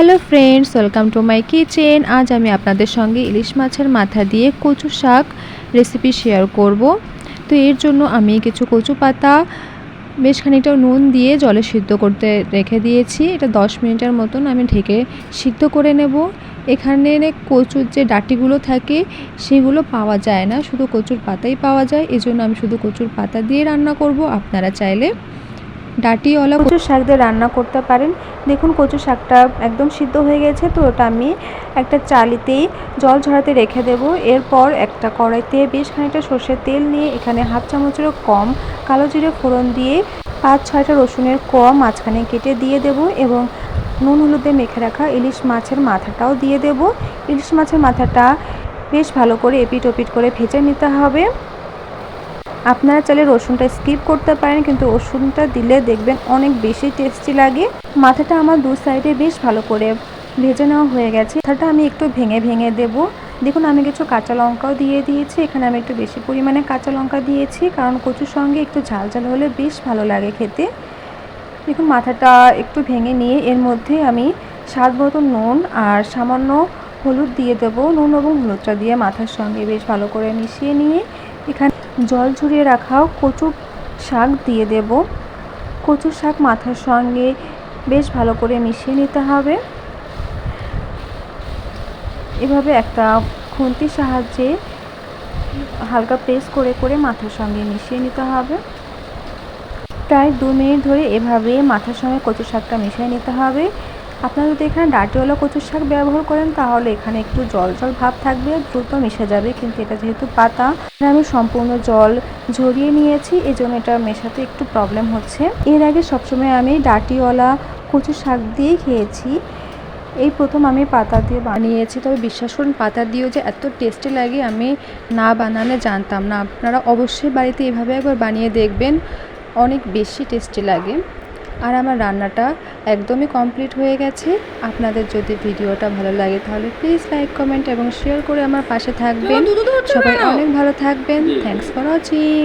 Hello friends, welcome to my kitchen. আজ আমি আপনাদের সঙ্গে ইলিশ মাছের মাথা দিয়ে কচু শাক রেসিপি শেয়ার করব। তো এর জন্য আমি কিছু কচু পাতা বেশ খানিকটা নুন দিয়ে জলে সিদ্ধ করতে রেখে দিয়েছি। এটা 10 মিনিটের মতন আমি ঢেকে সিদ্ধ করে নেব। এখানে কচুর যে ডাঁটিগুলো থাকে সেগুলো পাওয়া যায় না, শুধু কচুর পাতাই পাওয়া যায়। এজন্য আমি শুধু কচুর পাতা দিয়ে রান্না করব। আপনারা চাইলে ডাঁটিওয়ালা কচু শাক দিয়ে রান্না করতে পারেন। দেখুন কচু শাকটা একদম সিদ্ধ হয়ে গেছে, তো ওটা আমি একটা চালিতেই জল ঝরাতে রেখে দেব। এরপর একটা কড়াইতে বেশ খানিকটা সর্ষের তেল নিয়ে এখানে হাফ চামচেরও কম কালো জিরে ফোড়ন দিয়ে 5-6টা রসুনের কোয়া মাঝখানে কেটে দিয়ে দেব এবং নুন হলুদে মেখে রাখা ইলিশ মাছের মাথাটাও দিয়ে দেব। ইলিশ মাছের মাথাটা বেশ ভালো করে এপিট ওপিট করে ভেজে নিতে হবে। আপনারা চাইলে রসুনটা স্কিপ করতে পারেন, কিন্তু রসুনটা দিলে দেখবেন অনেক বেশি টেস্টি লাগে। মাথাটা আমার দু সাইডে বেশ ভালো করে ভেজে নেওয়া হয়ে গেছে। মাথাটা আমি একটু ভেঙে ভেঙে দেব। দেখুন আমি কিছু কাঁচা লঙ্কাও দিয়ে দিয়েছি। এখানে আমি একটু বেশি পরিমাণে কাঁচা লঙ্কা দিয়েছি, কারণ কচুর সঙ্গে একটু ঝাল ঝাল হলে বেশ ভালো লাগে খেতে। দেখুন মাথাটা একটু ভেঙে নিয়ে এর মধ্যে আমি স্বাদ মতো নুন আর সামান্য হলুদ দিয়ে দেবো। নুন এবং হলুদটা দিয়ে মাথার সঙ্গে বেশ ভালো করে মিশিয়ে নিয়ে এখানে জল ঝরিয়ে রাখাও কচু শাক দিয়ে দেব। কচু শাক মাথার সঙ্গে বেশ ভালো করে মিশিয়ে নিতে হবে। এভাবে একটা খুন্তির সাহায্যে হালকা প্রেস করে করে মাথার সঙ্গে মিশিয়ে নিতে হবে। প্রায় 2 মিনিট ধরে এভাবে মাথার সঙ্গে কচু শাকটা মিশিয়ে নিতে হবে। আপনারা যদি এখানে ডাঁটিওয়ালা কচু শাক ব্যবহার করেন তাহলে এখানে একটু জল জল ভাব থাকবে, দ্রুত মিশে যাবে। কিন্তু এটা যেহেতু পাতা, আমি সম্পূর্ণ জল ঝরিয়ে নিয়েছি, এজন্য এটা মেশাতে একটু প্রবলেম হচ্ছে। এর আগে সবসময় আমি ডাঁটিওয়ালা কচু শাক দিয়েই খেয়েছি, এই প্রথম আমি পাতা দিয়ে বানিয়েছি। তবে বিশ্বাস করুন পাতা দিয়েও যে এত টেস্টি লাগে আমি না বানালে জানতাম না। আপনারা অবশ্যই বাড়িতে এভাবে একবার বানিয়ে দেখবেন, অনেক বেশি টেস্টি লাগে। আর আমার রান্নাটা একদমই কমপ্লিট হয়ে গেছে। আপনাদের যদি ভিডিওটা ভালো লাগে তাহলে প্লিজ লাইক, কমেন্ট এবং শেয়ার করে আমার পাশে থাকবেন। সবাই অনেক ভালো থাকবেন। Thanks for watching.